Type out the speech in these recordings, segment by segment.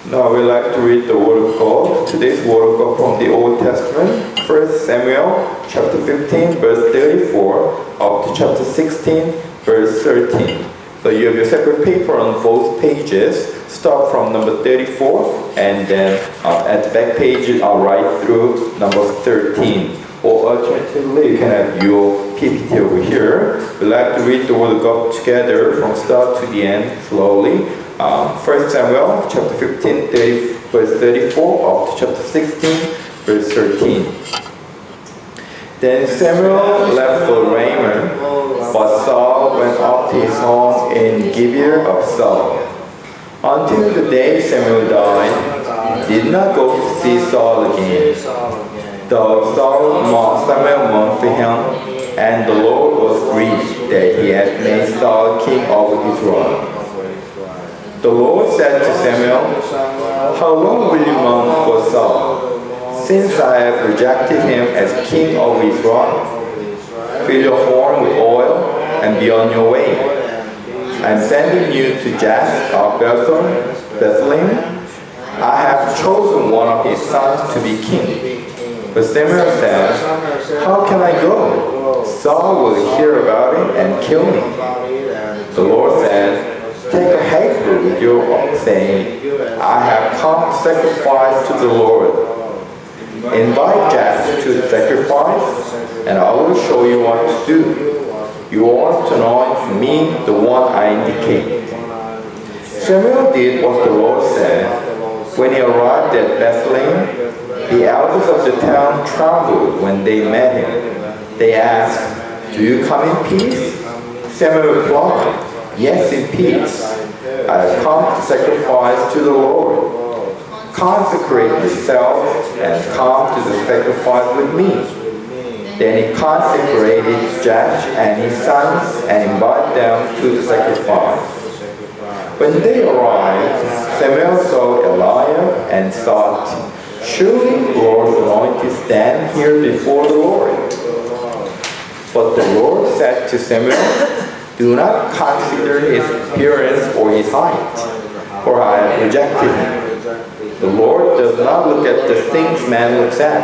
Now we like to read the Word of God. Today's Word of God from the Old Testament, 1 Samuel chapter 15, verse 34, up to chapter 16, verse 13. So you have your separate paper on both pages. Start from number 34, and then at the back page, I'll write through number 13. Or alternatively, you can have your PPT over here. We like to read the Word of God together from start to the end slowly. 1 Samuel chapter 15, verse 34 up to chapter 16, verse 13. Then Samuel left for Ramah, but Saul went up to his home in Gibeah of Saul. Until the day Samuel died, he did not go to see Saul again. Though Samuel mourned for him, and the Lord was grieved that he had made Saul king over Israel. The Lord said to Samuel, "How long will you mourn for Saul, since I have rejected him as king over Israel? Fill your horn with oil and be on your way. I am sending you to Jesse of Bethlehem. I have chosen one of his sons to be king." But Samuel said, "How can I go? Saul will hear about it and kill me." The Lord said, "Take a heifer with you, saying, I have come to sacrifice to the Lord. Invite Jesse to the sacrifice, and I will show you what to do. You are to anoint me the one I indicate." Samuel did what the Lord said. When he arrived at Bethlehem, the elders of the town trembled when they met him. They asked, "Do you come in peace?" Samuel replied, "Yes, in peace. I have come to sacrifice to the Lord. Consecrate yourself and come to the sacrifice with me." Then he consecrated Jesse and his sons and invited them to the sacrifice. When they arrived, Samuel saw Eliab and thought, "Surely the Lord's anointed stand here before the Lord." But the Lord said to Samuel, "Do not consider his appearance or his height, for I have rejected him. The Lord does not look at the things man looks at.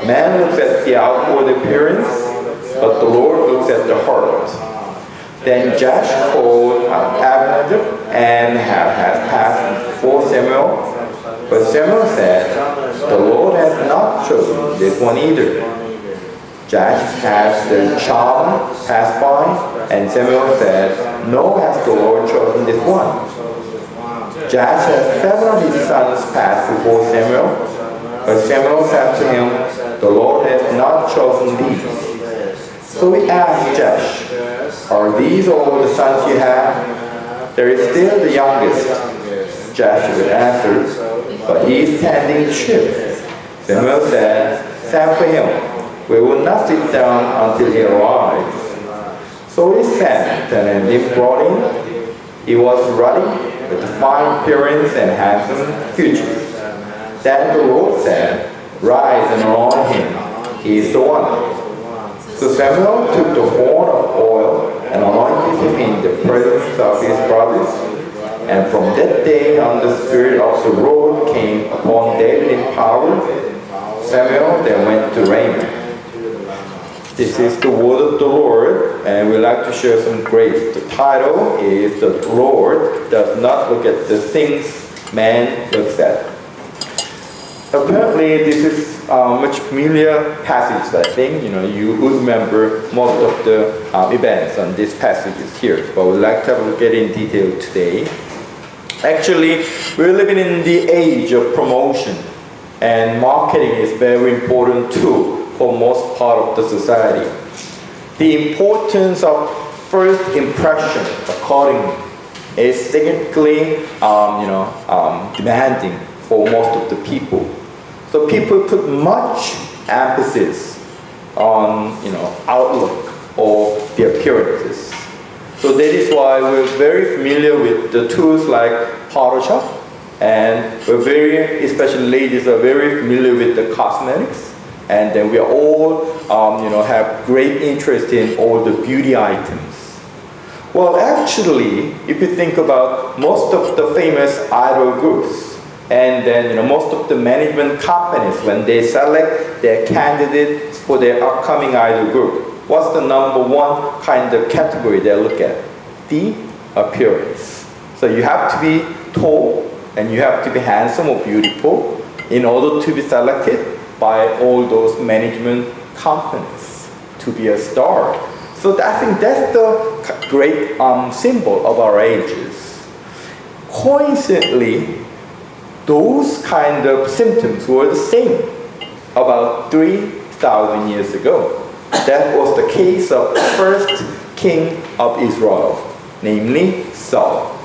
Man looks at the outward appearance, but the Lord looks at the heart." Then Jesse called Abner and had passed before Samuel. But Samuel said, "The Lord has not chosen this one either." Jesse had the charmer pass by, and Samuel said, "Nor has the Lord chosen this one." Jesse had 7 of his sons pass before Samuel, but Samuel said to him, "The Lord has not chosen these." So he asked Jesse, "Are these all the sons you have?" "There is still the youngest," Jesse answered, "but he is tending the sheep." Samuel said, "Send for him. We will not sit down until he arrives." So he sent, and he brought him. He was ruddy, with a fine appearance and handsome features. Then the Lord said, "Rise and anoint him. He is the one." So Samuel took the horn of oil and anointed him in the presence of his brothers. And from that day on, the Spirit of the Lord came upon David in power. Samuel then went to Ramah. This is the word of the Lord, and we'd like to share some grace. The title is "The Lord Does Not Look at the Things Man Looks at." Apparently, this is a much familiar passage, I think. You would remember most of the events on these passages here, but we'd like to have a look at it in detail today. Actually, we're living in the age of promotion, and marketing is a very important tool for most part of the society. The importance of first impression, accordingly, is significantly demanding for most of the people. So people put much emphasis on outlook or the appearances. So that is why we're very familiar with the tools like Photoshop, and especially ladies are very familiar with the cosmetics. And then we all, have great interest in all the beauty items. Well, actually, if you think about most of the famous idol groups, And then most of the management companies, when they select their candidates for their upcoming idol group, what's the number one kind of category they look at? The appearance. So you have to be tall and you have to be handsome or beautiful in order to be selected by all those management companies to be a star. So I think that's the great symbol of our ages. Coincidentally, those kind of symptoms were the same about 3,000 years ago. That was the case of the first king of Israel, namely Saul.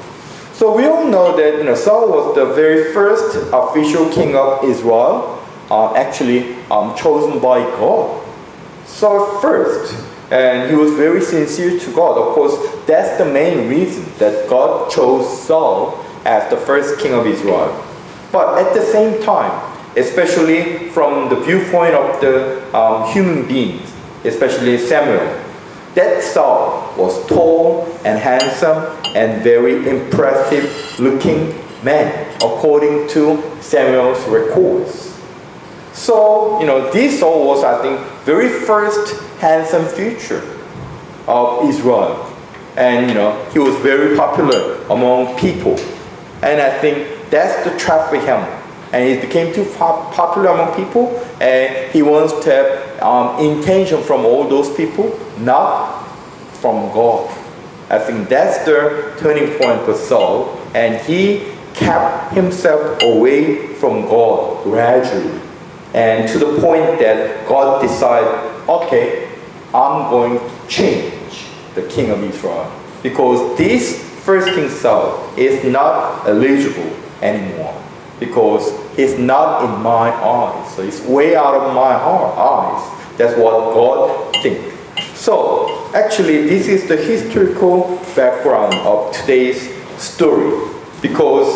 So we all know that Saul was the very first official king of Israel, actually chosen by God. Saul first, and he was very sincere to God. Of course, that's the main reason that God chose Saul as the first king of Israel. But at the same time, especially from the viewpoint of the human beings, especially Samuel, that Saul was tall and handsome and very impressive looking man, according to Samuel's records. So, this Saul was, I think, very first handsome future of Israel. And, he was very popular among people. And I think that's the trap for him. And he became too popular among people, and he wants to have intention from all those people, not from God. I think that's the turning point for Saul, and he kept himself away from God gradually. And to the point that God decided, okay, I'm going to change the king of Israel. Because this first king Saul is not eligible anymore. Because he's not in my eyes. So he's way out of my eyes. That's what God thinks. So actually this is the historical background of today's story. Because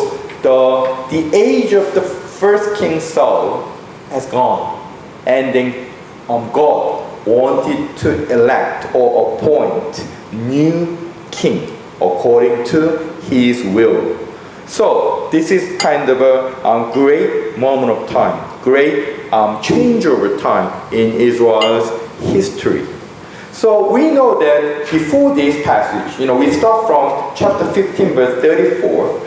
the age of the first king Saul has gone. And then God wanted to elect or appoint new king according to his will. So this is kind of a great moment of time, great changeover time in Israel's history. So we know that before this passage, we start from chapter 15, verse 34.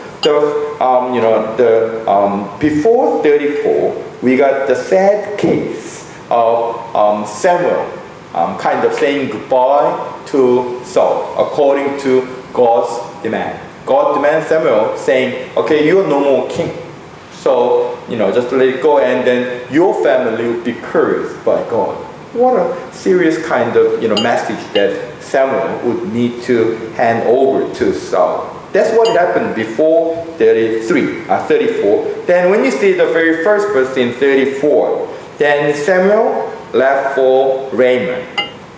Before 34, we got the sad case of Samuel kind of saying goodbye to Saul according to God's demand. God demands Samuel saying, okay, you are no more king. So, just let it go, and then your family will be cursed by God. What a serious kind of, message that Samuel would need to hand over to Saul. That's what happened before 34. Then when you see the very first verse in 34, then Samuel left for Ramah,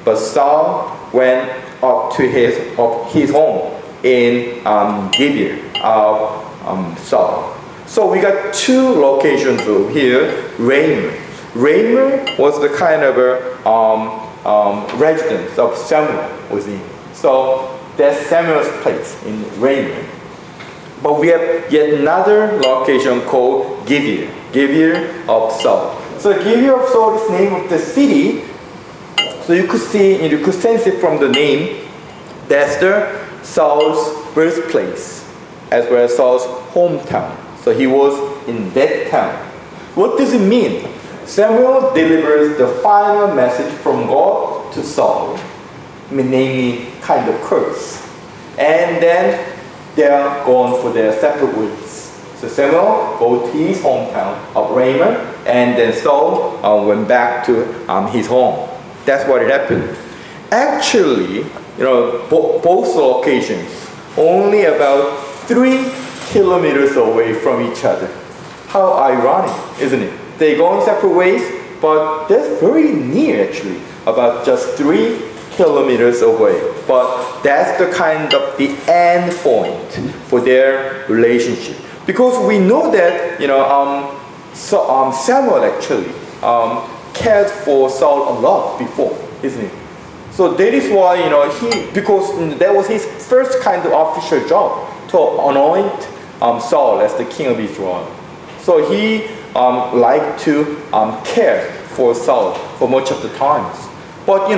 but Saul went up to his home in Gibeah of Saul. So we got two locations over here. Ramah was the kind of residence of Samuel was in. So that's Samuel's place in Ramah. But we have yet another location called Gibeah of Saul. So Gibeah of Saul is the name of the city. So you could sense it from the name. That's the Saul's birthplace, as well as Saul's hometown. So he was in that town. What does it mean? Samuel delivers the final message from God to Saul, namely kind of curse. And then they are gone for their separate ways. So Samuel goes to his hometown of Ramah, and then Saul went back to his home. That's what happened. Actually, both locations only about 3 kilometers away from each other. How ironic, isn't it? They go in separate ways, but that's very near actually, about just 3 kilometers away. But that's the kind of the end point for their relationship. Because we know that, Samuel actually cared for Saul a lot before, isn't it? So that is why, because that was his first kind of official job, to anoint Saul as the king of Israel. So he liked to care for Saul for much of the times. But he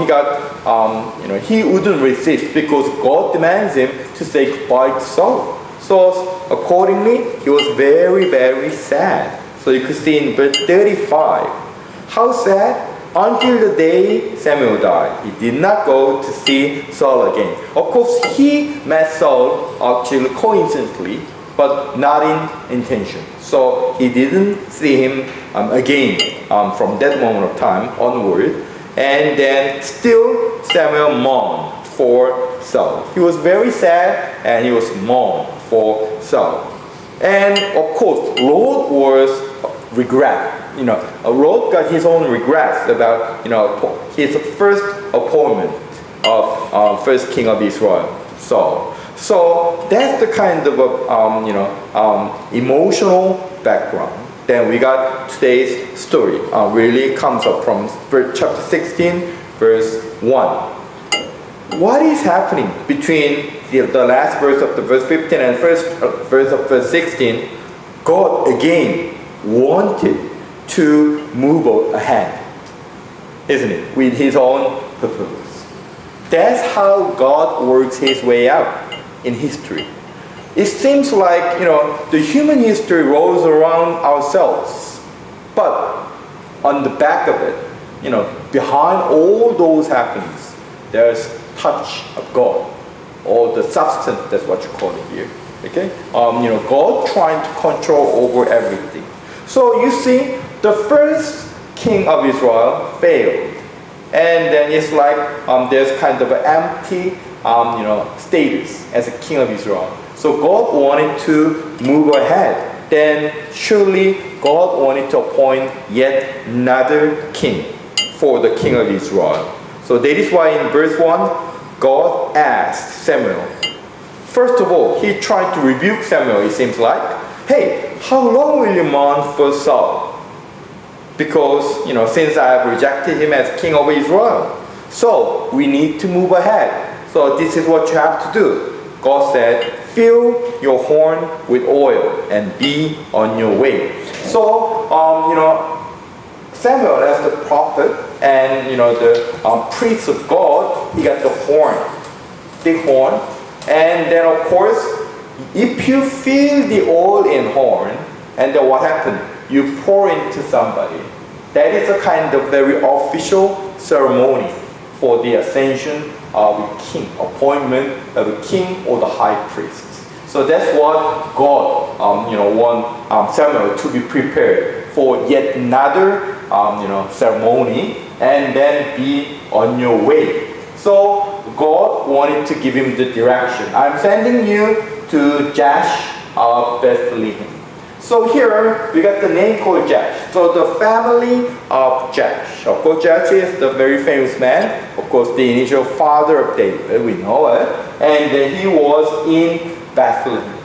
got he wouldn't resist because God demands him to say goodbye to Saul. So accordingly, he was very, very sad. So you could see in verse 35, how sad? Until the day Samuel died, he did not go to see Saul again. Of course, he met Saul actually coincidentally, but not in intention. So he didn't see him again from that moment of time onward. And then still Samuel mourned for Saul. He was very sad and he was mourned for Saul. And of course, Lord was regret. Lord got his own regrets about his first appointment of first king of Israel, Saul. So that's the kind of emotional background. Then we got today's story. Really comes up from chapter 16, verse 1. What is happening between the last verse of the verse 15 and first verse of verse 16? God again wanted to move ahead, isn't it? With his own purpose. That's how God works his way out in history. It seems like, the human history rolls around ourselves. But on the back of it, behind all those happenings, there's touch of God. Or the substance, that's what you call it here. Okay? God trying to control over everything. So you see, the first king of Israel failed. And then it's like there's kind of an empty status as a king of Israel. So God wanted to move ahead. Then surely God wanted to appoint yet another king for the king of Israel. So that is why in verse 1, God asked Samuel. First of all, he tried to rebuke Samuel, it seems like. Hey, how long will you mourn for Saul? Because, since I have rejected him as king of Israel. So, we need to move ahead. So, this is what you have to do. God said, fill your horn with oil and be on your way. So, Samuel as the prophet and, the priest of God, he got the horn, big horn. And then, of course, if you fill the oil in horn, and then what happened? You pour into somebody. That is a kind of very official ceremony for the ascension of a king, appointment of a king or the high priest. So that's what God, want Samuel to be prepared for yet another, ceremony, and then be on your way. So God wanted to give him the direction. I'm sending you to Jash of Bethlehem. So here we got the name called Jash. So the family of Jash. Of course, Jash is the very famous man. Of course, the initial father of David, we know it. And then he was in Bethlehem.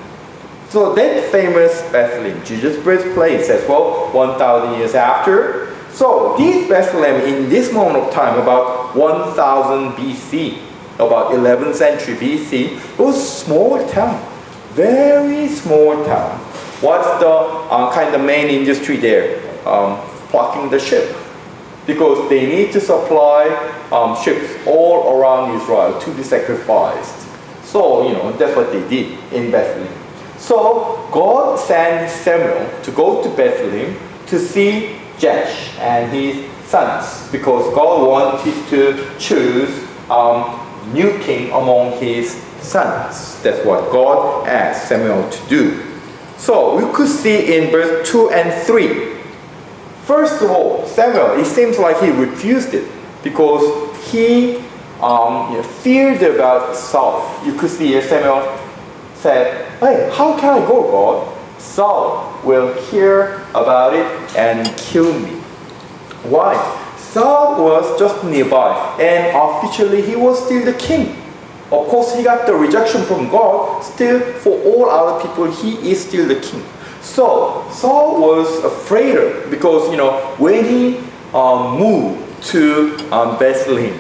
So that famous Bethlehem, Jesus' birthplace as well, 1,000 years after. So this Bethlehem in this moment of time, about 1000 BC, about 11th century BC, it was a small town, very small town. What's the kind of main industry there? Plucking the sheep. Because they need to supply sheep all around Israel to be sacrificed. So, that's what they did in Bethlehem. So, God sent Samuel to go to Bethlehem to see Jash and his sons. Because God wanted to choose new king among his sons. That's what God asked Samuel to do. So we could see in verse 2 and 3. First of all, Samuel, it seems like he refused it because he feared about Saul. You could see Samuel said, hey, how can I go, God? Saul will hear about it and kill me. Why? Saul was just nearby and officially he was still the king. Of course, he got the rejection from God. Still, for all other people, he is still the king. So, Saul was afraid of, because, when he moved to Bethlehem,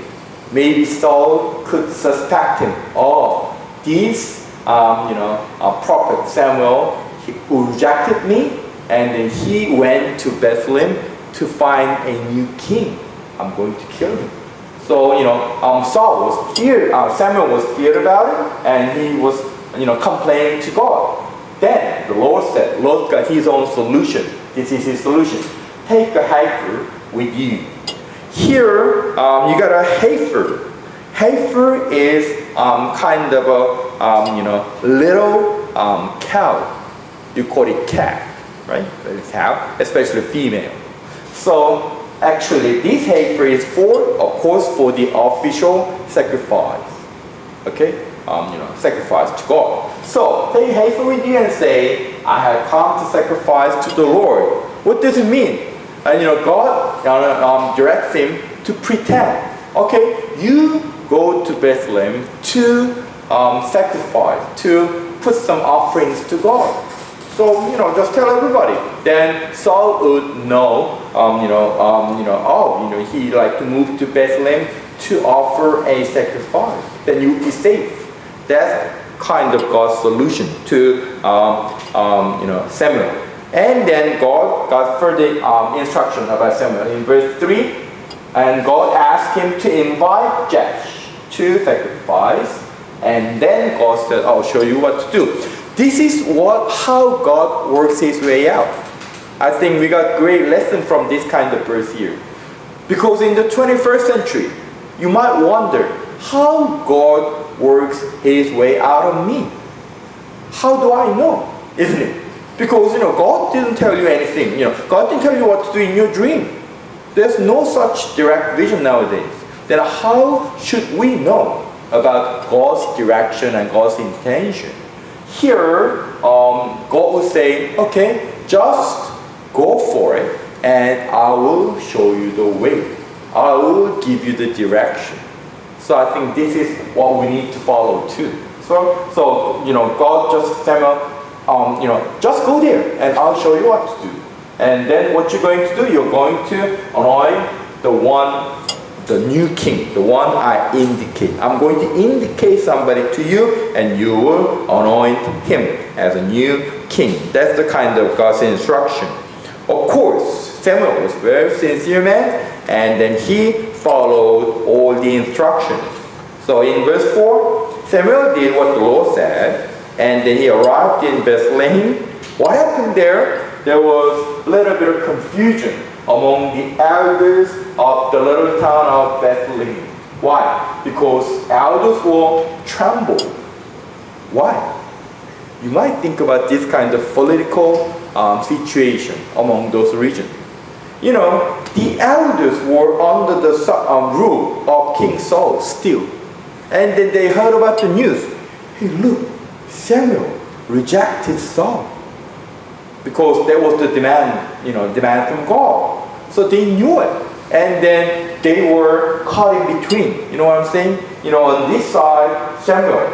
maybe Saul could suspect him. Oh, this, prophet Samuel, who rejected me, and then he went to Bethlehem to find a new king. I'm going to kill him. So, Saul was feared, Samuel was feared about it, and he was, complaining to God. Then the Lord said, Lord got his own solution. This is his solution. Take a heifer with you. Here, you got a heifer. Heifer is kind of a little cow. You call it calf, right? Cow, especially female. So actually, this heifer is of course, for the official sacrifice. Okay, sacrifice to God. So take a heifer with you and say, I have come to sacrifice to the Lord. What does it mean? And God directs him to pretend. Okay, you go to Bethlehem to sacrifice, to put some offerings to God. So, just tell everybody. Then Saul would know, he like to move to Bethlehem to offer a sacrifice. Then you would be safe. That's kind of God's solution to, Samuel. And then God got further instruction about Samuel in verse 3. And God asked him to invite Josh to sacrifice. And then God said, I'll show you what to do. This is how God works his way out. I think we got great lesson from this kind of verse here. Because in the 21st century, you might wonder how God works his way out of me. How do I know? Isn't it? Because, God didn't tell you anything. God didn't tell you what to do in your dream. There's no such direct vision nowadays. Then how should we know about God's direction and God's intention? Here, God will say, okay, just go for it, and I will show you the way. I will give you the direction. So I think this is what we need to follow too. So God just Samuel, just go there and I'll show you what to do. And then what you're going to do, you're going to anoint the new king, the one I indicate. I'm going to indicate somebody to you and you will anoint him as a new king. That's the kind of God's instruction. Of course, Samuel was a very sincere man, and then he followed all the instructions. So in verse 4, Samuel did what the Lord said, and then he arrived in Bethlehem. What happened there? There was a little bit of confusion among the elders of the little town of Bethlehem. Why? Because elders will tremble. Why? You might think about this kind of political situation among those regions. The elders were under the rule of King Saul still. And then they heard about the news. Hey, look, Samuel rejected Saul. Because there was the demand from God. So they knew it. And then they were caught in between. You know what I'm saying? On this side, Samuel,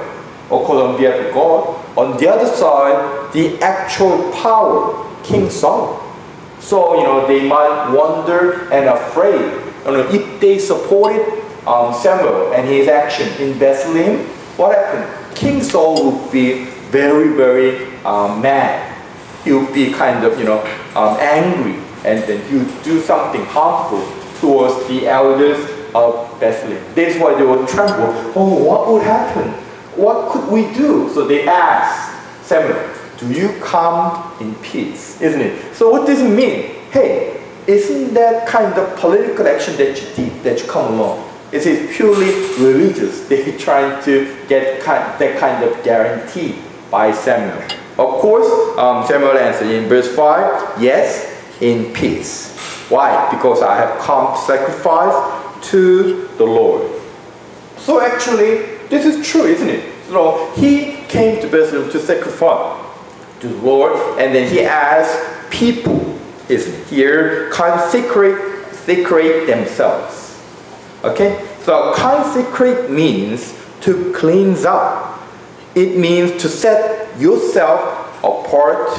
of course on behalf of God. On the other side, the actual power, King Saul. So, they might wonder and afraid. If they supported Samuel and his action in Bethlehem, what happened? King Saul would be very, very mad. He would be kind of, angry, and then he would do something harmful towards the elders of Bethlehem. That's why they would tremble. Oh, what would happen? What could we do? So they asked Samuel, do you come in peace? Isn't it? So what does it mean? Hey, isn't that kind of political action that you did, that you come along? Is it purely religious? They're trying to get that kind of guarantee by Samuel. Of course, Samuel answered in verse 5, yes, in peace. Why? Because I have come to sacrifice to the Lord. So actually, this is true, isn't it? He came to Bethlehem to sacrifice to the Lord, and then he asked people, isn't it? Here, consecrate themselves. Okay? So consecrate means to cleanse up. It means to set yourself apart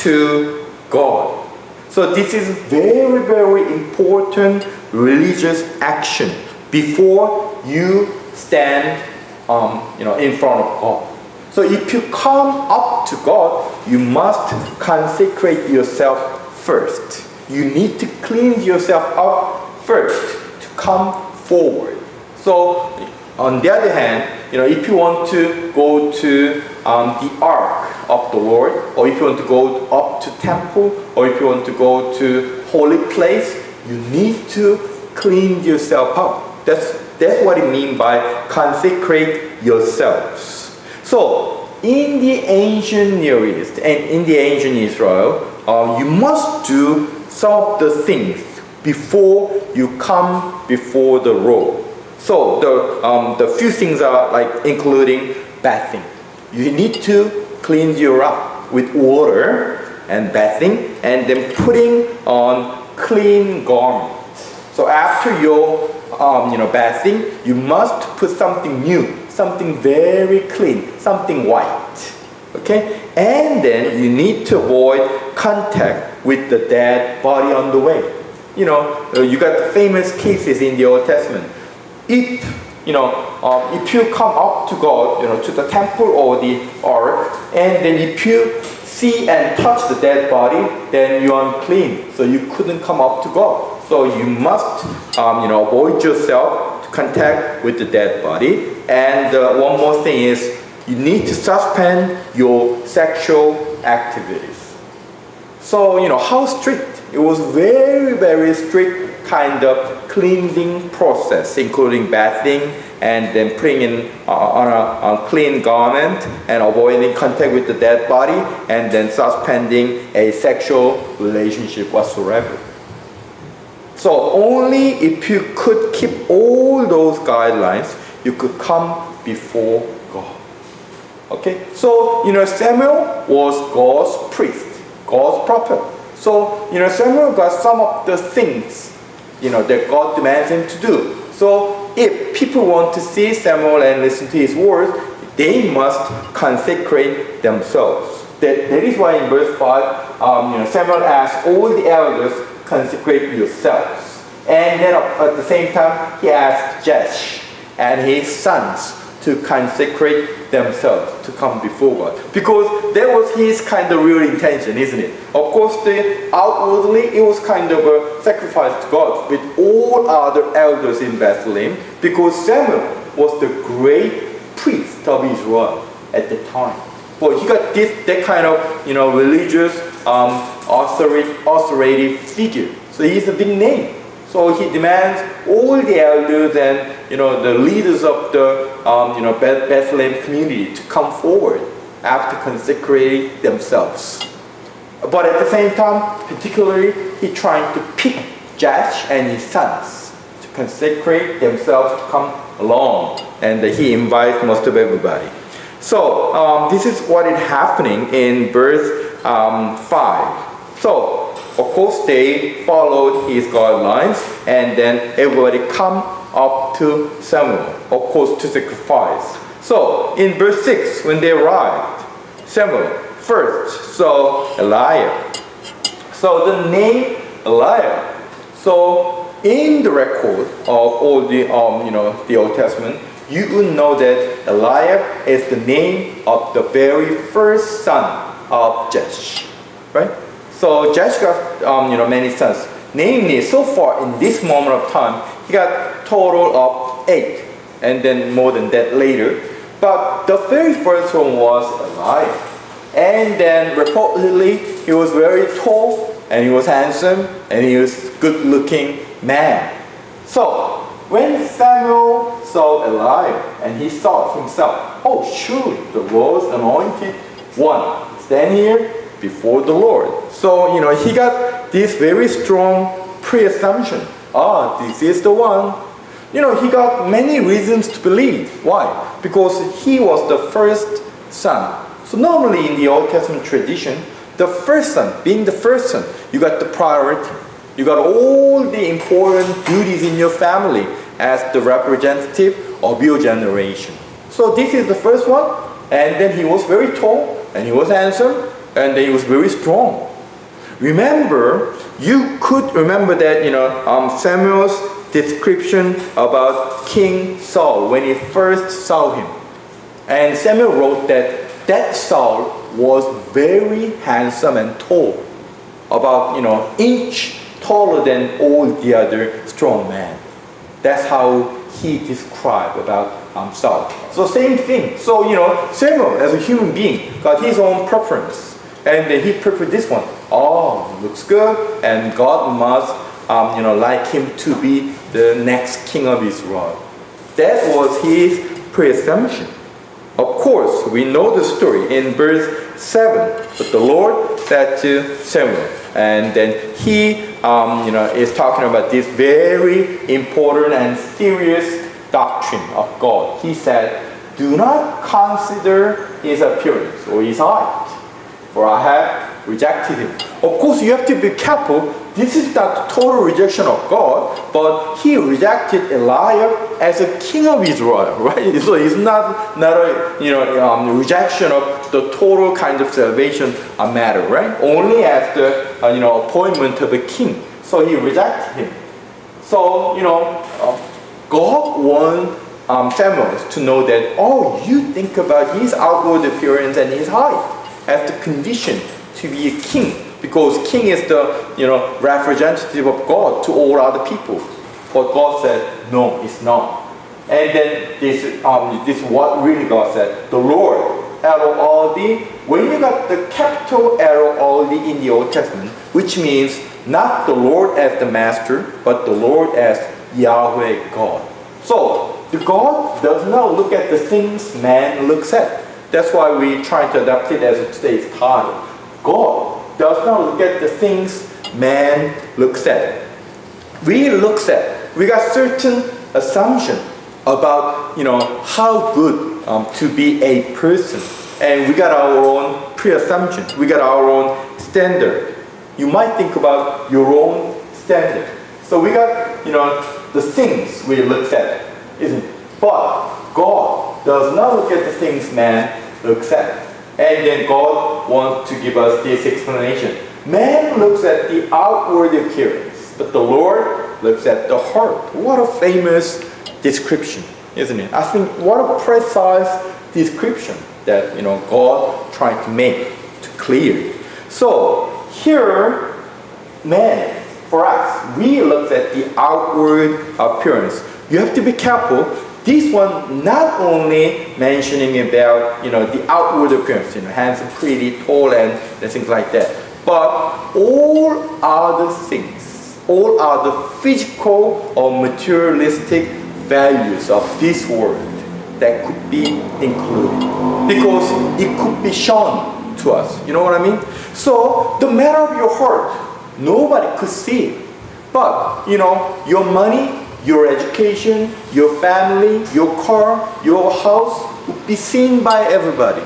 to God. So this is very, very important religious action before you stand in front of God. So if you come up to God, you must consecrate yourself first. You need to cleanse yourself up first to come forward. So on the other hand, if you want to go to the ark of the Lord, or if you want to go up to temple, or if you want to go to holy place, you need to clean yourself up. That's what it means by consecrate yourselves. So in the ancient Near East and in the ancient Israel, you must do some of the things before you come before the Lord. So the few things are like including bathing. You need to clean you up with water and bathing, and then putting on clean garments. So after your bathing, you must put something new, something very clean, something white. Okay? And then you need to avoid contact with the dead body on the way. You got the famous cases in the Old Testament. If you come up to God, to the temple or the ark, and then if you see and touch the dead body, then you are unclean. So you couldn't come up to God. So you must, avoid yourself to contact with the dead body. And one more thing is, you need to suspend your sexual activities. So, how strict? It was very, very strict kind of cleansing process, including bathing and then putting in on a clean garment and avoiding contact with the dead body, and then suspending a sexual relationship whatsoever. So only if you could keep all those guidelines, you could come before God. Okay, so Samuel was God's priest, God's prophet. So Samuel got some of the things that God demands him to do. So if people want to see Samuel and listen to his words, they must consecrate themselves. That is why in verse 5, Samuel asked all the elders, consecrate yourselves. And then at the same time, he asked Jesse and his sons to consecrate themselves to come before God. Because that was his kind of real intention, isn't it? Of course, outwardly, it was kind of a sacrifice to God with all other elders in Bethlehem, because Samuel was the great priest of Israel at the time. But he got that kind of religious authoritative figure. So he's a big name. So he demands all the elders and the leaders of the Bethlehem community to come forward after consecrating themselves. But at the same time, particularly, he trying to pick Jesse and his sons to consecrate themselves to come along, and he invites most of everybody. So this is what is happening in verse 5. So of course they followed his guidelines, and then everybody come up to Samuel, of course, to sacrifice. So in verse 6, when they arrived, Samuel first saw Eliab. So the name Eliab. So in the record of all the the Old Testament, you would know that Eliab is the name of the very first son of Jesse, right? So Jesse got many sons. Namely, so far in this moment of time, he got total of 8, and then more than that later. But the very first one was Eliab. And then reportedly, he was very tall, and he was handsome, and he was good-looking man. So when Samuel saw Eliab, and he thought himself, oh, surely the Lord's anointed one, stand here before the Lord. So, he got this very strong pre-assumption. This is the one. He got many reasons to believe. Why? Because he was the first son. So normally in the Old Testament tradition, the first son, being the first son, you got the priority. You got all the important duties in your family as the representative of your generation. So this is the first one, and then he was very tall, and he was handsome, and then he was very strong. Remember, you could remember that, Samuel's description about King Saul when he first saw him. And Samuel wrote that that Saul was very handsome and tall, about inch taller than all the other strong men. That's how he described about Saul. So same thing. So Samuel as a human being got his own preference, and then he preferred this one. Oh, looks good, and God must like him to be the next king of Israel. That was his presumption. Of course, we know the story in verse 7. But the Lord said to Samuel, and then he is talking about this very important and serious doctrine of God. He said, do not consider his appearance or his height, for I have rejected him. Of course, you have to be careful. This is not total rejection of God, but he rejected Eliab as a king of Israel, right? So it's not a rejection of the total kind of salvation matter, right? Only as the appointment of a king. So he rejected him. So God wants Samuel to know that you think about his outward appearance and his height as the condition to be a king. Because king is the representative of God to all other people. But God said, no, it's not. And then this is what really God said. The Lord, L-O-R-D. When you got the capital L-O-R-D in the Old Testament, which means not the Lord as the master, but the Lord as Yahweh God. So the God does not look at the things man looks at. That's why we try to adapt it as today's title. God does not look at the things man looks at. We got certain assumption about how good to be a person, and we got our own pre-assumption. We got our own standard. You might think about your own standard. So we got the things we look at, isn't it? But God does not look at the things man looks at. And then God wants to give us this explanation. Man looks at the outward appearance, but the Lord looks at the heart. What a famous description, isn't it? I think what a precise description that God trying to make to clear. So here, man, for us, we look at the outward appearance. You have to be careful. This one not only mentioning about the outward appearance, handsome, pretty, tall, and things like that, but all other things, all other physical or materialistic values of this world that could be included, because it could be shown to us. You know what I mean? So the matter of your heart, nobody could see it, but your money, your education, your family, your car, your house will be seen by everybody.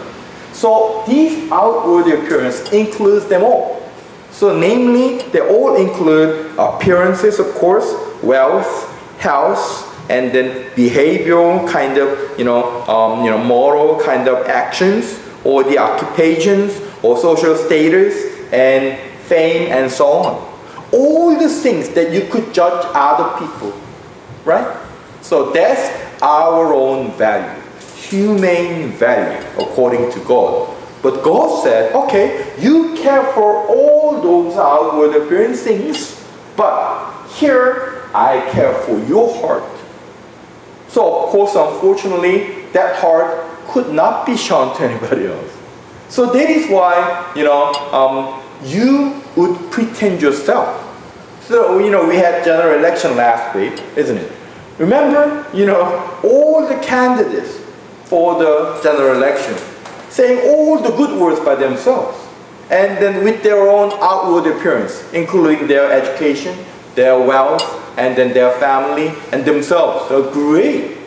So these outward appearance includes them all. So namely, they all include appearances, of course, wealth, health, and then behavioral kind of, moral kind of actions, or the occupations, or social status, and fame, and so on. All the things that you could judge other people. Right? So that's our own value, humane value, according to God. But God said, okay, you care for all those outward appearance things, but here I care for your heart. So of course, unfortunately, that heart could not be shown to anybody else. So that is why, you would pretend yourself. So, we had general election last week, isn't it? Remember, all the candidates for the general election saying all the good words by themselves. And then with their own outward appearance, including their education, their wealth, and then their family, and themselves. So great.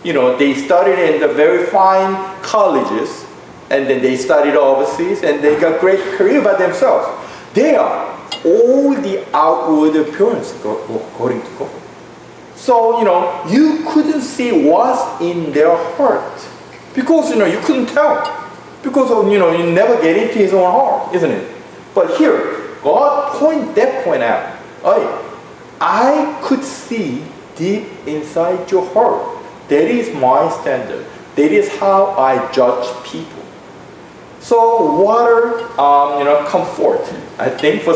They studied in the very fine colleges, and then they studied overseas, and they got great career by themselves. They are all the outward appearance according to God. So, you couldn't see what's in their heart. Because, you couldn't tell. Because, you never get into his own heart, isn't it? But here, God point out. I could see deep inside your heart. That is my standard. That is how I judge people. So water, comfort, I think, for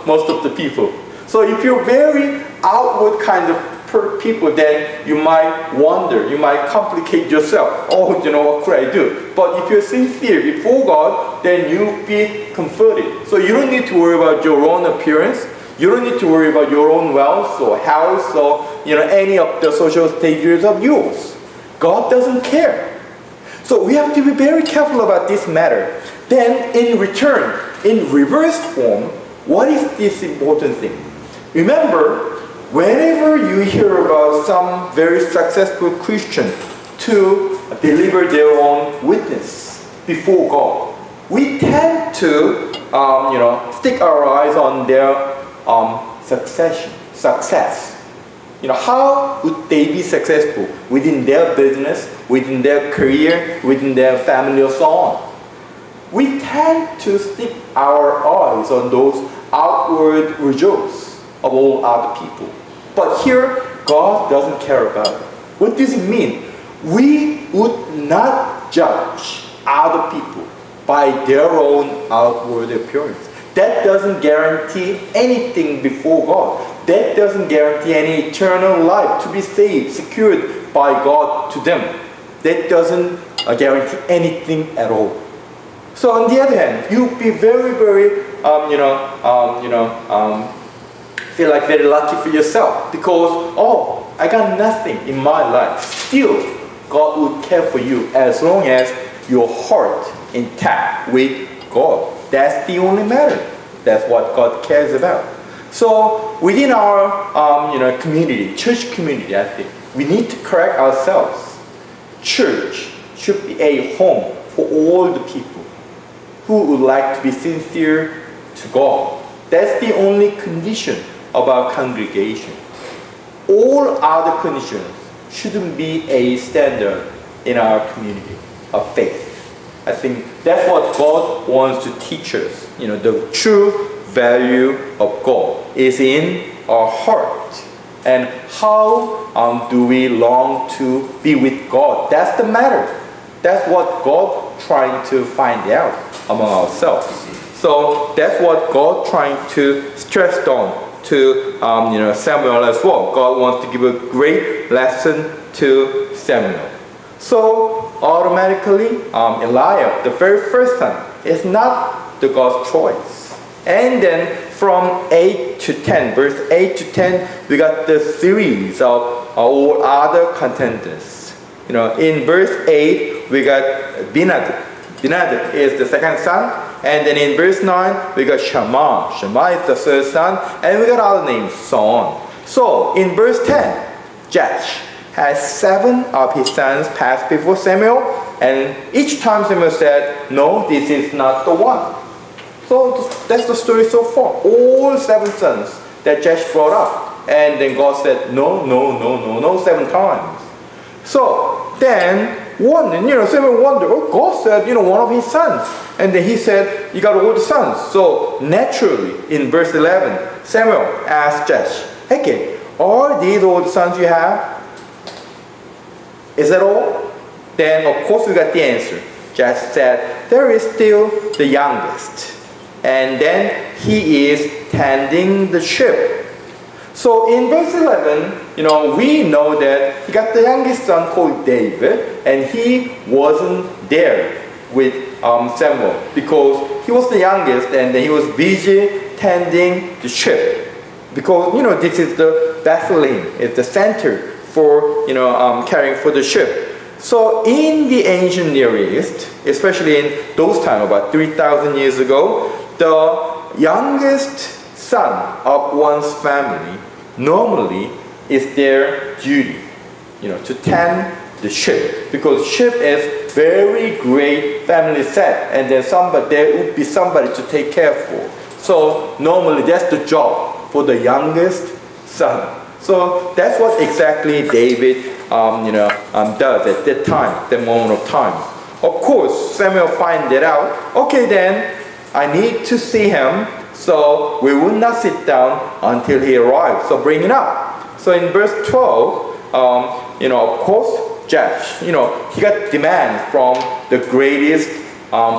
most of the people. So if you're very outward kind of people, then you might wonder, you might complicate yourself. Oh, what could I do? But if you're sincere before God, then you'll be comforted. So you don't need to worry about your own appearance. You don't need to worry about your own wealth or house or any of the social stages of yours. God doesn't care. So we have to be very careful about this matter. Then in return, in reverse form, what is this important thing? Remember, whenever you hear about some very successful Christian to deliver their own witness before God, we tend to stick our eyes on their success. How would they be successful within their business, within their career, within their family, or so on? We tend to stick our eyes on those outward results of all other people. But here, God doesn't care about it. What does it mean? We would not judge other people by their own outward appearance. That doesn't guarantee anything before God. That doesn't guarantee any eternal life to be saved, secured by God to them. That doesn't guarantee anything at all. So on the other hand, you'll be very, very, feel like very lucky for yourself because, I got nothing in my life. Still, God would care for you as long as your heart intact with God. That's the only matter. That's what God cares about. So within our community, church community, I think, we need to correct ourselves. Church should be a home for all the people who would like to be sincere to God. That's the only condition of our congregation. All other conditions shouldn't be a standard in our community of faith. I think that's what God wants to teach us. The true value of God is in our heart. And how do we long to be with God? That's the matter. That's what God trying to find out among ourselves. So that's what God trying to stress on to Samuel as well. God wants to give a great lesson to Samuel. So automatically, Eliab, the very first son, is not the God's choice. And then from 8 to 10, verse 8 to 10, we got the series of all other contenders. In verse 8, we got Benadab. Benadab is the second son. And then in verse 9, we got Shammah. Shammah is the third son. And we got other names, so on. So in verse 10, Josh has 7 of his sons pass before Samuel. And each time Samuel said, no, this is not the one. So that's the story so far. All 7 sons that Josh brought up. And then God said, no, 7 times. So then Samuel wondered, God said, one of his sons. And then he said, you got all the sons. So naturally, in verse 11, Samuel asked Josh, okay, are these all the sons you have? Is that all? Then of course we got the answer. Josh said, there is still the youngest. And then he is tending the sheep. So in verse 11, we know that he got the youngest son called David, and he wasn't there with Samuel because he was the youngest and he was busy tending the sheep. Because, this is the Bethlehem, it's the center for, caring for the sheep. So in the ancient Near East, especially in those times, about 3,000 years ago, the youngest son of one's family normally is their duty, to tend the sheep, because sheep is very great family set, and then there would be somebody to take care for. So normally that's the job for the youngest son. So that's what exactly David does at that time, that moment of time. Of course, Samuel finds that out. Okay, then I need to see him. So we will not sit down until he arrives. So bring it up. So in verse 12, of course, Josh, he got demands from the greatest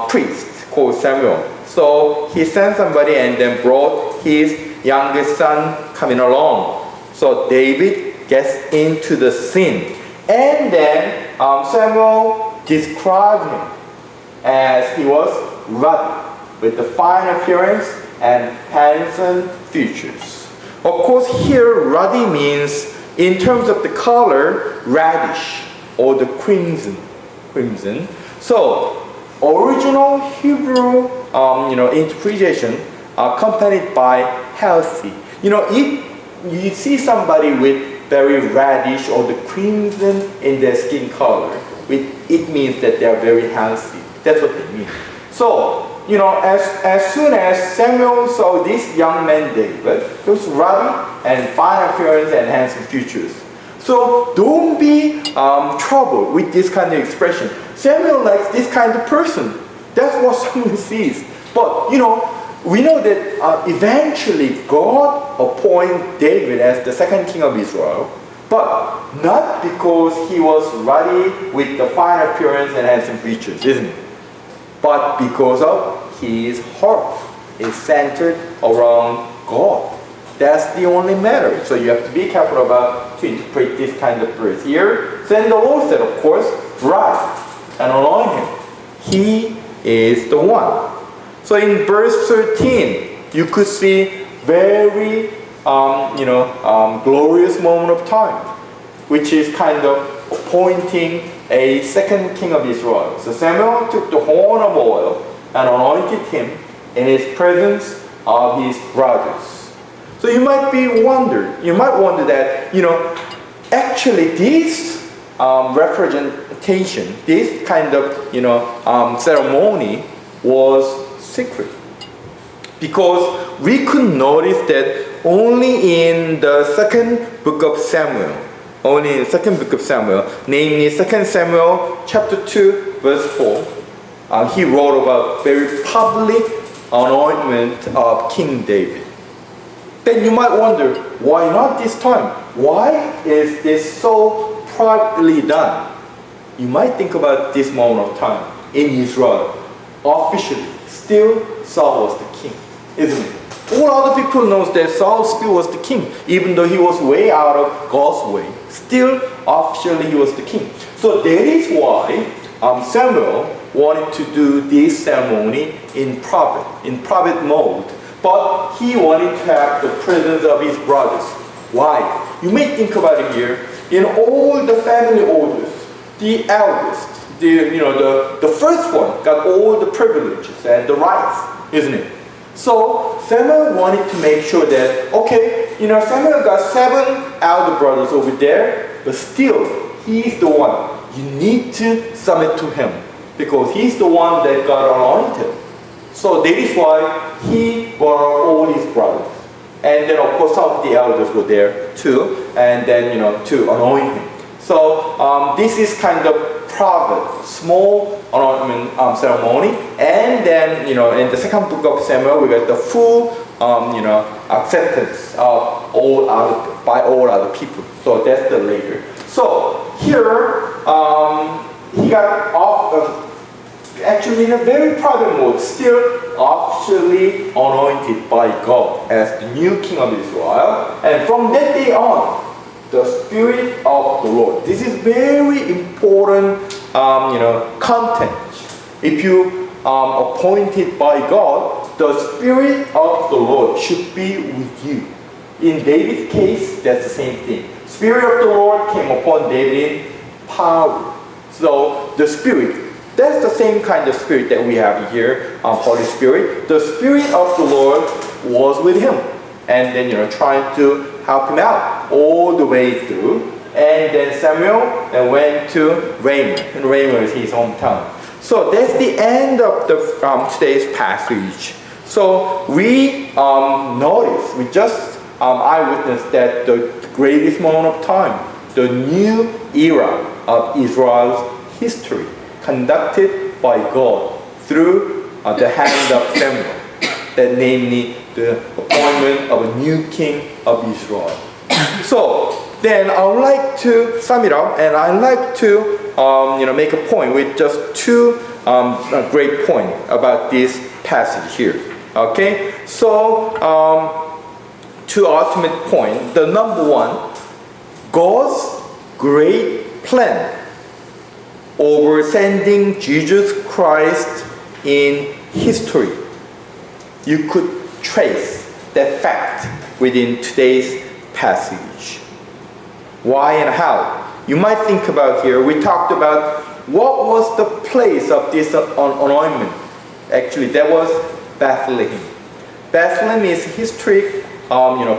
priest. called Samuel. So he sent somebody and then brought his youngest son coming along. So David gets into the scene. And then Samuel described him as he was ruddy, with the fine appearance and handsome features. Of course, here ruddy means, in terms of the color, reddish or the crimson. So, original Hebrew, interpretation accompanied by healthy. If you see somebody with very reddish or the crimson in their skin color, it means that they are very healthy. That's what they mean. So, as soon as Samuel saw this young man David, he was ruddy and fine appearance and handsome features. So don't be troubled with this kind of expression. Samuel likes this kind of person. That's what Samuel sees. But we know that eventually God appointed David as the second king of Israel, but not because he was ruddy with the fine appearance and handsome features, isn't it? But because of his heart is centered around God. That's the only matter. So you have to be careful about to interpret this kind of verse here. Then the Lord said, of course, rise and anoint him. He is the one. So in verse 13, you could see very, glorious moment of time, which is kind of appointing a second king of Israel. So Samuel took the horn of oil and anointed him in his presence of his brothers. So you might wonder that, actually this representation, this kind of, ceremony was secret. Because we could notice that only in the second book of Samuel, namely 2 Samuel chapter 2, verse 4, he wrote about very public anointment of King David. Then you might wonder, why not this time? Why is this so privately done? You might think about this moment of time in Israel. Officially, still Saul was the king, isn't it? All other people knows that Saul still was the king, even though he was way out of God's way. Still, officially, he was the king. So that is why Samuel wanted to do this ceremony in private mode. But he wanted to have the presence of his brothers. Why? You may think about it here. In all the family orders, the eldest, the first one got all the privileges and the rights, isn't it? So Samuel wanted to make sure that, Samuel got 7 elder brothers over there, but still, he's the one. You need to submit to him because he's the one that got anointed. So that is why he brought all his brothers. And then, of course, some of the elders were there too, and then, to anoint him. So this is kind of private, small anointment ceremony. And then, in the second book of Samuel, we got the full, acceptance of by all other people. So that's the later. So here, he got off. Actually, in a very private mode, still officially anointed by God as the new king of Israel. And from that day on, the Spirit of the Lord. This is very important, content. If you are appointed by God, the Spirit of the Lord should be with you. In David's case, that's the same thing. Spirit of the Lord came upon David in power. So the Spirit. That's the same kind of spirit that we have here, Holy Spirit. The Spirit of the Lord was with him. And then, trying to help him out all the way through. And then Samuel then went to Ramah. And Ramah is his hometown. So that's the end of the today's passage. So we we just eyewitnessed that the greatest moment of time, the new era of Israel's history, conducted by God through the hand of Samuel, that namely the appointment of a new king of Israel. So then I would like to sum it up, and I'd like to make a point with just 2 a great point about this passage here. Okay, so to ultimate point, the number one, God's great plan over sending Jesus Christ in history. You could trace that fact within today's passage. Why and how? You might think about here, we talked about what was the place of this anointment. Actually, that was Bethlehem. Bethlehem is a historic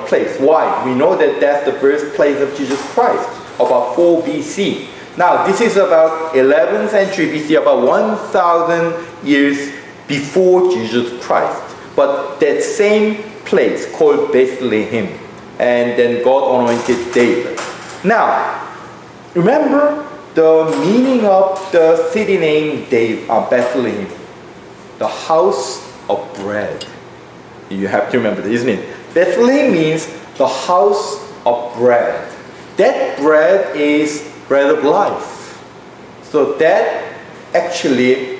place. Why? We know that that's the birthplace of Jesus Christ, about 4 BC. Now, this is about 11th century BC, about 1,000 years before Jesus Christ. But that same place called Bethlehem, and then God anointed David. Now, remember the meaning of the city name Bethlehem, the house of bread. You have to remember that, isn't it? Bethlehem means the house of bread. That bread is bread of life. So that actually,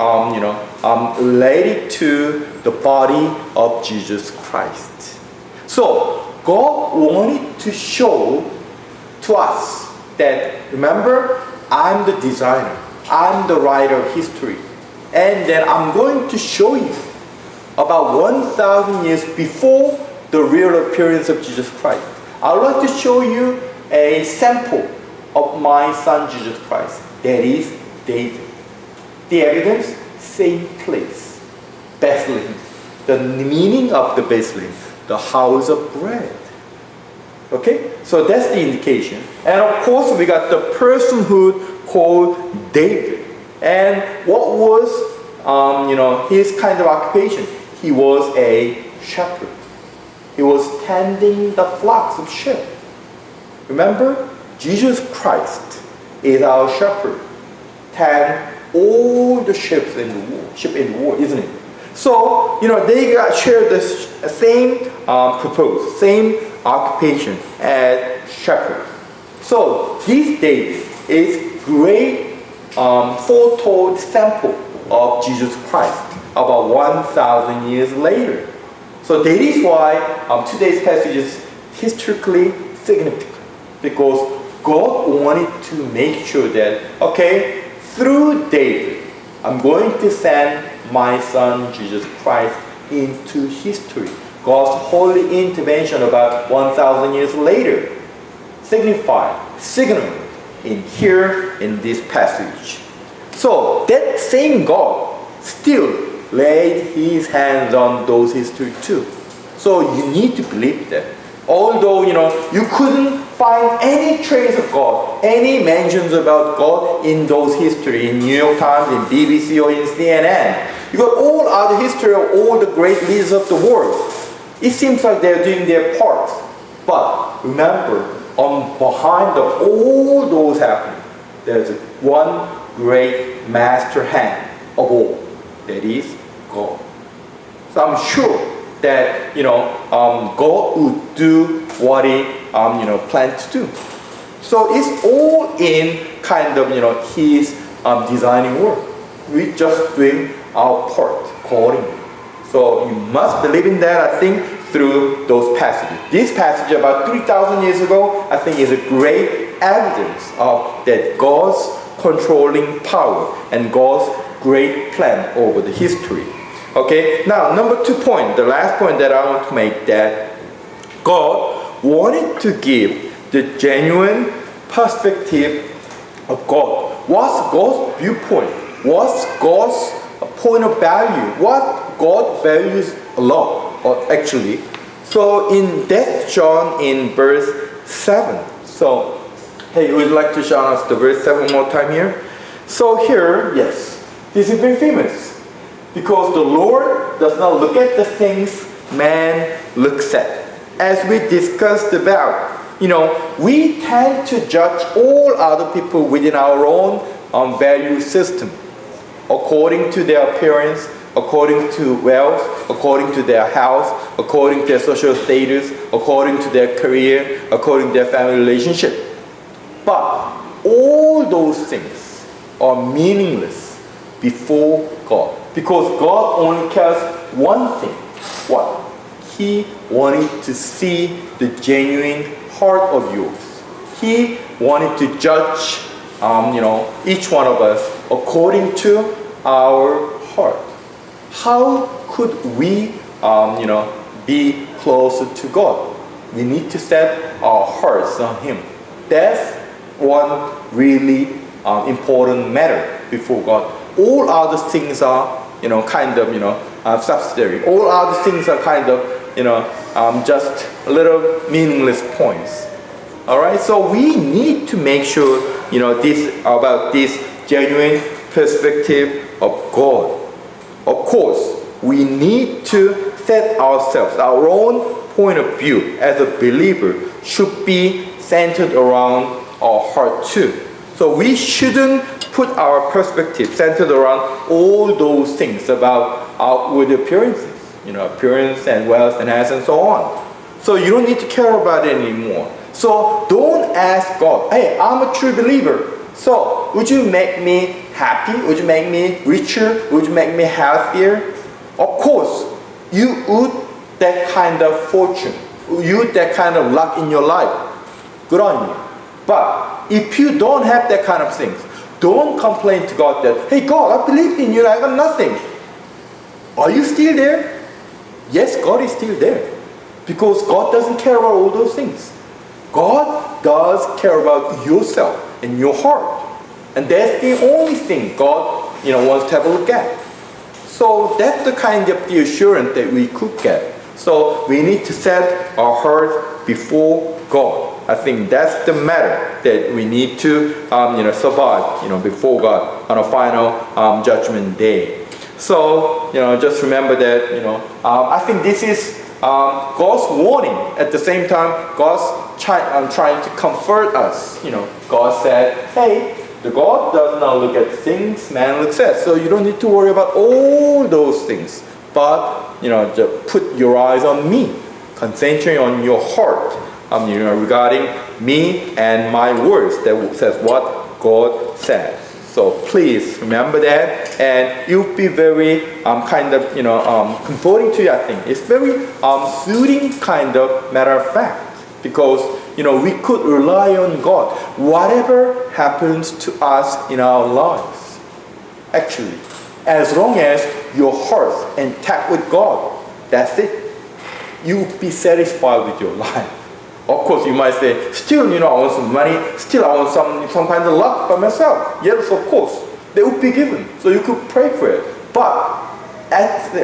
related to the body of Jesus Christ. So God wanted to show to us that, remember, I'm the designer, I'm the writer of history, and then I'm going to show you about 1,000 years before the real appearance of Jesus Christ. I would like to show you a sample of my son Jesus Christ, that is David. The evidence, same place, Bethlehem. The meaning of the Bethlehem, the house of bread. Okay, so that's the indication. And of course, we got the personhood called David. And what was, his kind of occupation? He was a shepherd. He was tending the flocks of sheep. Remember, Jesus Christ is our shepherd. Tend all the sheep in the world, isn't it? So, they shared the same purpose, same occupation as shepherd. So, this David is great foretold sample of Jesus Christ about 1,000 years later. So that is why today's passage is historically significant, because God wanted to make sure that, okay, through David, I'm going to send my son Jesus Christ into history. God's holy intervention about 1,000 years later signified, signaled in this passage. So that same God still laid his hands on those history too. So you need to believe that. Although, you couldn't find any trace of God, any mentions about God in those history, in New York Times, in BBC, or in CNN. You got all other history of all the great leaders of the world. It seems like they're doing their part. But remember, behind all those happening, there's one great master hand of all. That is God. So I'm sure that God would do what He planned to do. So it's all in kind of His designing work. We just doing our part accordingly. So you must believe in that, I think, through those passages. This passage about 3,000 years ago, I think, is a great evidence of that God's controlling power and God's great plan over the history. Okay, now number 2 point, the last point that I want to make, that God wanted to give the genuine perspective of God. What's God's viewpoint? What's God's point of value? What God values a lot, actually. So in that John in verse 7. So, hey, would you like to show us the verse 7 more time here? So here, yes, this is very famous. Because the Lord does not look at the things man looks at. As we discussed about, we tend to judge all other people within our own value system, according to their appearance, according to wealth, according to their health, according to their social status, according to their career, according to their family relationship. But all those things are meaningless before God. Because God only cares one thing. What? He wanted to see the genuine heart of yours. He wanted to judge each one of us according to our heart. How could we be closer to God? We need to set our hearts on Him. That's one really important matter before God. All other things are subsidiary. All other things are just little meaningless points. All right. So we need to make sure this genuine perspective of God. Of course, we need to set ourselves, our own point of view as a believer should be centered around our heart too. So we shouldn't put our perspective centered around all those things about outward appearances, appearance and wealth and health and so on. So you don't need to care about it anymore. So don't ask God, hey, I'm a true believer. So would you make me happy? Would you make me richer? Would you make me healthier? Of course, you would that kind of fortune. You would that kind of luck in your life. Good on you. But if you don't have that kind of things, don't complain to God that, hey God, I believed in you, I got nothing. Are you still there? Yes, God is still there. Because God doesn't care about all those things. God does care about yourself and your heart. And that's the only thing God wants to have a look at. So that's the kind of the assurance that we could get. So we need to set our heart before God. I think that's the matter that we need to survive before God on a final judgment day. So just remember that I think this is God's warning. At the same time, God's trying to comfort us. God said, hey, the God does not look at things man looks at. So you don't need to worry about all those things. But just put your eyes on me. Concentrate on your heart. Regarding me and my words. That says what God said. So please remember that, and you'll be very comforting to you. I think it's very soothing kind of matter of fact, because we could rely on God. Whatever happens to us in our lives, actually, as long as your heart's intact with God, that's it. You'll be satisfied with your life. Of course, you might say, still, I want some money. Still, I want some kind of luck by myself. Yes, of course, they would be given. So you could pray for it. But at the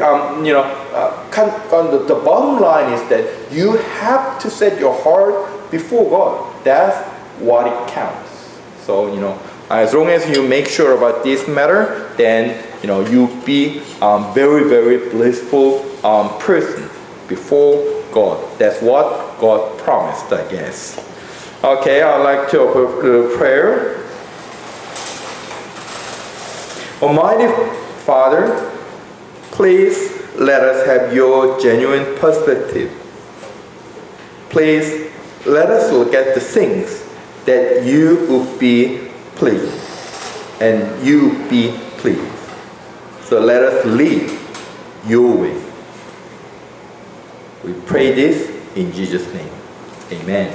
the bottom line is that you have to set your heart before God. That's what it counts. So as long as you make sure about this matter, then you'll be very, very blissful person before God. That's what God promised, I guess. Okay, I'd like to open prayer. Almighty Father, please let us have your genuine perspective. Please let us look at the things that you would be pleased, and you would be pleased. So let us live your way. We pray this in Jesus' name. Amen.